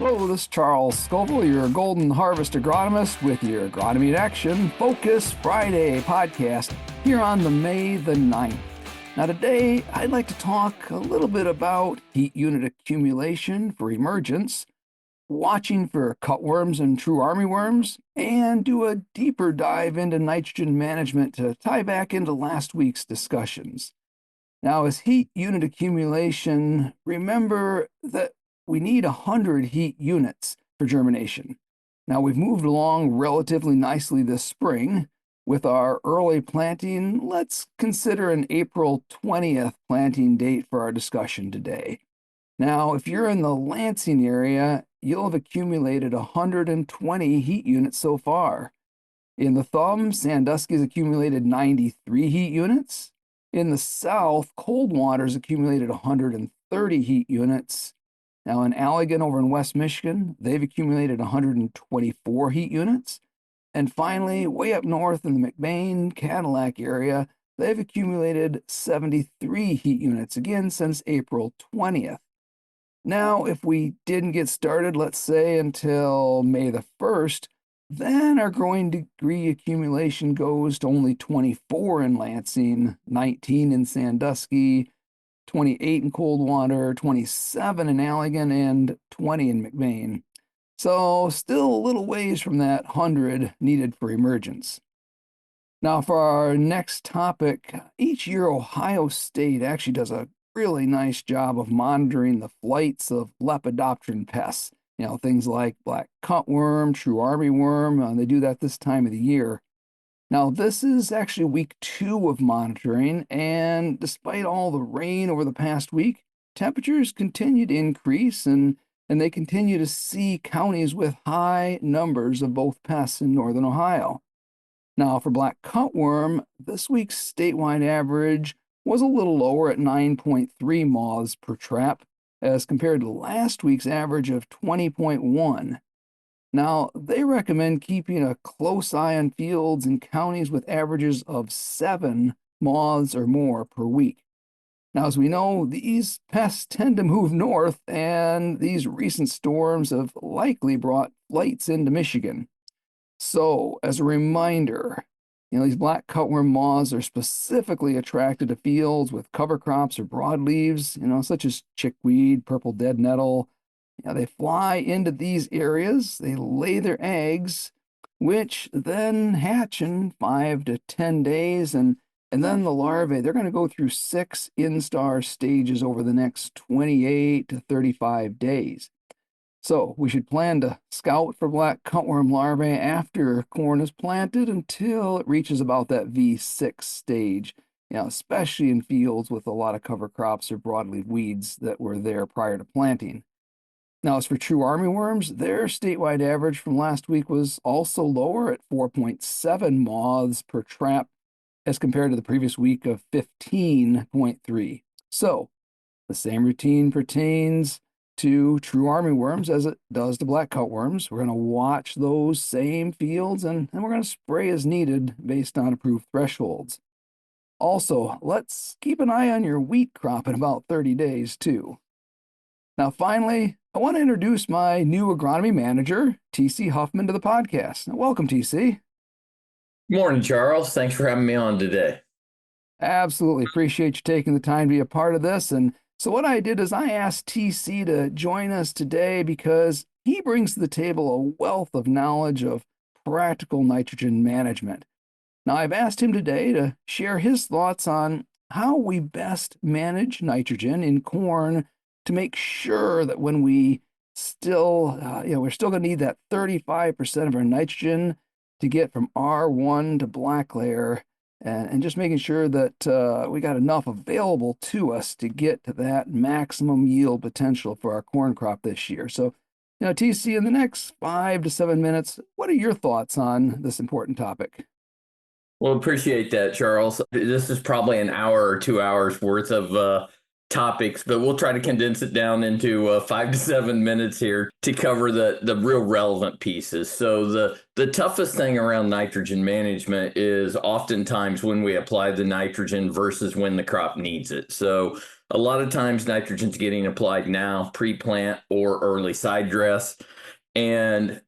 Hello, this is Charles Scoville, your Golden Harvest agronomist with your Agronomy in Action Focus Friday podcast here on the May the 9th. Now today, I'd like to talk a little bit about heat unit accumulation for emergence, watching for cutworms and true armyworms, and do a deeper dive into nitrogen management to tie back into last week's discussions. Now, as heat unit accumulation, remember that we need 100 heat units for germination. Now, we've moved along relatively nicely this spring. With our early planting, let's consider an April 20th planting date for our discussion today. Now, if you're in the Lansing area, you'll have accumulated 120 heat units so far. In the Thumb, Sandusky's accumulated 93 heat units. In the South, Coldwater's accumulated 130 heat units. Now in Allegan over in West Michigan, they've accumulated 124 heat units. And finally, way up north in the McBain, Cadillac area, they've accumulated 73 heat units, again since April 20th. Now, if we didn't get started, let's say until May the 1st, then our growing degree accumulation goes to only 24 in Lansing, 19 in Sandusky, 28 in Coldwater, 27 in Allegan, and 20 in McBain. So still a little ways from that 100 needed for emergence. Now for our next topic, each year Ohio State actually does a really nice job of monitoring the flights of lepidopteran pests. Things like black cutworm, true armyworm, they do that this time of the year. Now, this is actually week 2 of monitoring, and despite all the rain over the past week, temperatures continue to increase, and they continue to see counties with high numbers of both pests in northern Ohio. Now, for black cutworm, this week's statewide average was a little lower at 9.3 moths per trap, as compared to last week's average of 20.1. Now, they recommend keeping a close eye on fields in counties with averages of 7 moths or more per week. Now, as we know, these pests tend to move north, and these recent storms have likely brought flights into Michigan. So, as a reminder, these black cutworm moths are specifically attracted to fields with cover crops or broadleaves, such as chickweed, purple dead nettle. They fly into these areas, they lay their eggs, which then hatch in 5 to 10 days, and then the larvae, they're going to go through 6 instar stages over the next 28 to 35 days. So we should plan to scout for black cutworm larvae after corn is planted until it reaches about that V6 stage, especially in fields with a lot of cover crops or broadleaf weeds that were there prior to planting. Now, as for true armyworms, their statewide average from last week was also lower at 4.7 moths per trap as compared to the previous week of 15.3. So the same routine pertains to true armyworms as it does to black cutworms. We're going to watch those same fields, and we're going to spray as needed based on approved thresholds. Also, let's keep an eye on your wheat crop in about 30 days, too. Now, finally, I want to introduce my new agronomy manager, TC Huffman, to the podcast. Welcome, TC. Morning, Charles. Thanks for having me on today. Absolutely. Appreciate you taking the time to be a part of this. And so what I did is I asked TC to join us today because he brings to the table a wealth of knowledge of practical nitrogen management. Now, I've asked him today to share his thoughts on how we best manage nitrogen in corn to make sure that when we we're still going to need that 35% of our nitrogen to get from R1 to black layer, and just making sure that we got enough available to us to get to that maximum yield potential for our corn crop this year. So, TC, in the next 5 to 7 minutes, what are your thoughts on this important topic? Well, appreciate that, Charles. This is probably an hour or 2 hours worth of topics, but we'll try to condense it down into 5 to 7 minutes here to cover the real relevant pieces. So the toughest thing around nitrogen management is oftentimes when we apply the nitrogen versus when the crop needs it. So a lot of times nitrogen's getting applied now, pre-plant or early side dress. And,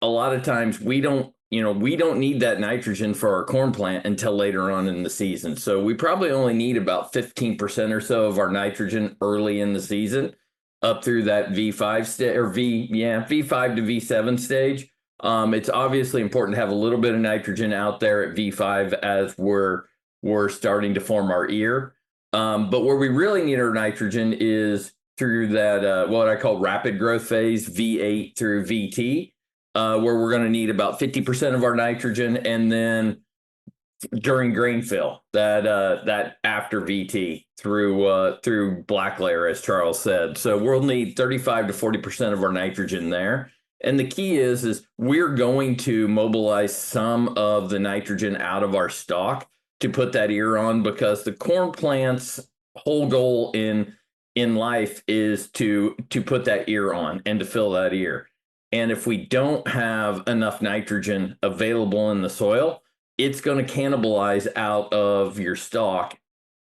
a lot of times we don't need that nitrogen for our corn plant until later on in the season. So we probably only need about 15% or so of our nitrogen early in the season up through that V5 stage or V5 to V7 stage. It's obviously important to have a little bit of nitrogen out there at V5 as we're starting to form our ear. But where we really need our nitrogen is through that what I call rapid growth phase, V8 through VT, where we're going to need about 50% of our nitrogen, and then during grain fill, that after VT through black layer, as Charles said. So we'll need 35 to 40% of our nitrogen there. And the key is we're going to mobilize some of the nitrogen out of our stock to put that ear on, because the corn plant's whole goal in life is to put that ear on and to fill that ear. And if we don't have enough nitrogen available in the soil, it's going to cannibalize out of your stock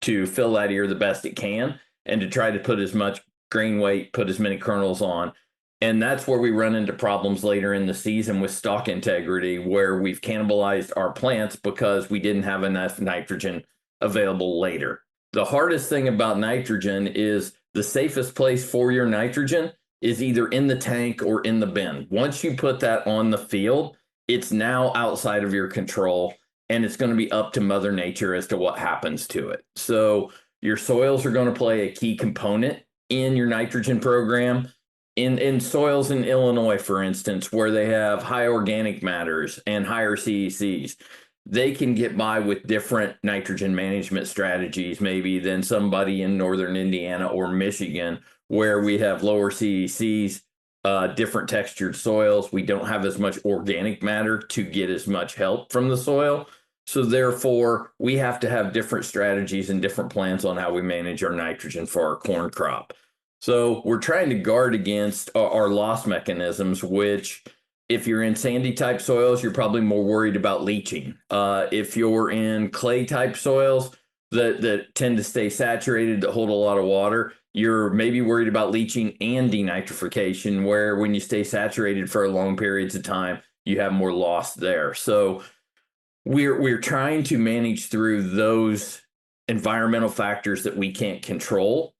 to fill that ear the best it can and to try to put as much grain weight, put as many kernels on. And that's where we run into problems later in the season with stalk integrity, where we've cannibalized our plants because we didn't have enough nitrogen available later. The hardest thing about nitrogen is the safest place for your nitrogen is either in the tank or in the bin. Once you put that on the field, it's now outside of your control, and it's going to be up to Mother Nature as to what happens to it. So your soils are going to play a key component in your nitrogen program. In soils in Illinois, for instance, where they have high organic matters and higher CECs, they can get by with different nitrogen management strategies maybe than somebody in northern Indiana or Michigan, where we have lower CECs, different textured soils. We don't have as much organic matter to get as much help from the soil. So therefore, we have to have different strategies and different plans on how we manage our nitrogen for our corn crop. So we're trying to guard against our loss mechanisms, which if you're in sandy type soils, you're probably more worried about leaching. If you're in clay type soils that tend to stay saturated, that hold a lot of water, you're maybe worried about leaching and denitrification, where when you stay saturated for long periods of time, you have more loss there. So we're trying to manage through those environmental factors that we can't control.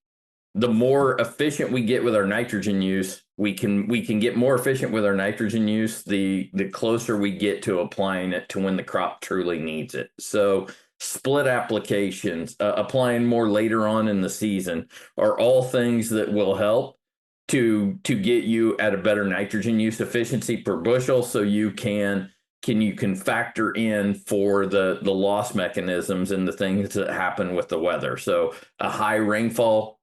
The more efficient we get with our nitrogen use, we can get more efficient with our nitrogen use, the closer we get to applying it to when the crop truly needs it. So split applications, applying more later on in the season, are all things that will help to get you at a better nitrogen use efficiency per bushel, so you can factor in for the loss mechanisms and the things that happen with the weather. So a high rainfall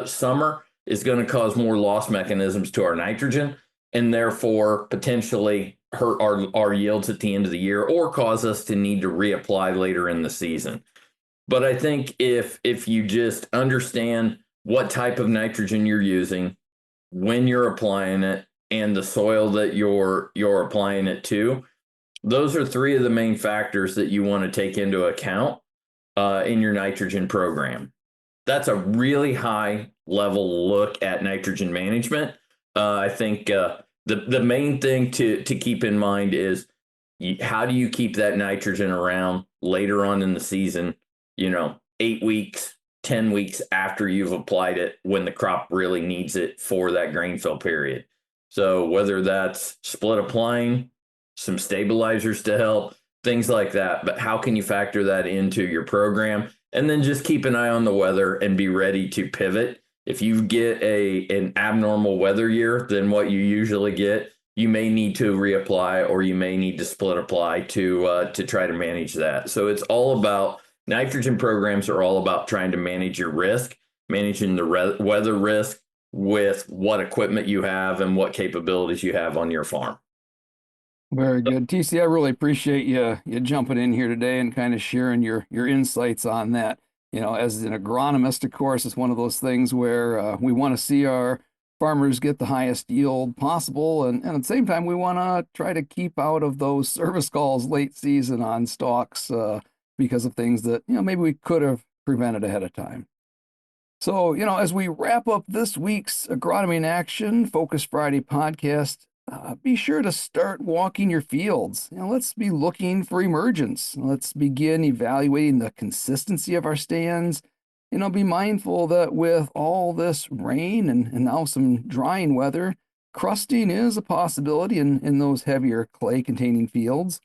summer is going to cause more loss mechanisms to our nitrogen, and therefore potentially hurt our yields at the end of the year, or cause us to need to reapply later in the season. But I think if you just understand what type of nitrogen you're using, when you're applying it, and the soil that you're applying it to, those are three of the main factors that you want to take into account in your nitrogen program. That's a really high level look at nitrogen management. I think the main thing to keep in mind is how do you keep that nitrogen around later on in the season, 8 weeks, 10 weeks after you've applied it, when the crop really needs it for that grain fill period. So whether that's split applying, some stabilizers to help, things like that. But how can you factor that into your program? And then just keep an eye on the weather and be ready to pivot. If you get an abnormal weather year than what you usually get, you may need to reapply, or you may need to split apply to try to manage that. So it's all about, nitrogen programs are all about trying to manage your risk, managing the weather risk with what equipment you have and what capabilities you have on your farm. Very good. TC, I really appreciate you jumping in here today and kind of sharing your insights on that. As an agronomist, of course, it's one of those things where we want to see our farmers get the highest yield possible. And at the same time, we want to try to keep out of those service calls late season on stalks because of things that, maybe we could have prevented ahead of time. So, as we wrap up this week's Agronomy in Action Focus Friday podcast, be sure to start walking your fields. Let's be looking for emergence. Let's begin evaluating the consistency of our stands. Be mindful that with all this rain and now some drying weather, crusting is a possibility in those heavier clay-containing fields.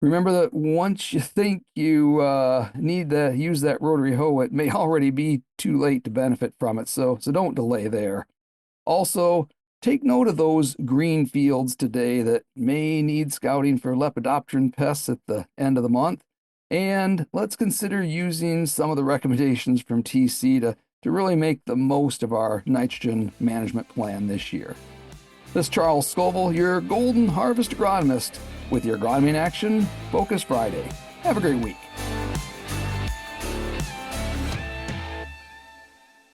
Remember that once you think you need to use that rotary hoe, it may already be too late to benefit from it, so don't delay there. Also, take note of those green fields today that may need scouting for lepidopteran pests at the end of the month. And let's consider using some of the recommendations from TC to really make the most of our nitrogen management plan this year. This is Charles Scoville, your Golden Harvest agronomist, with your Agronomy in Action Focus Friday. Have a great week.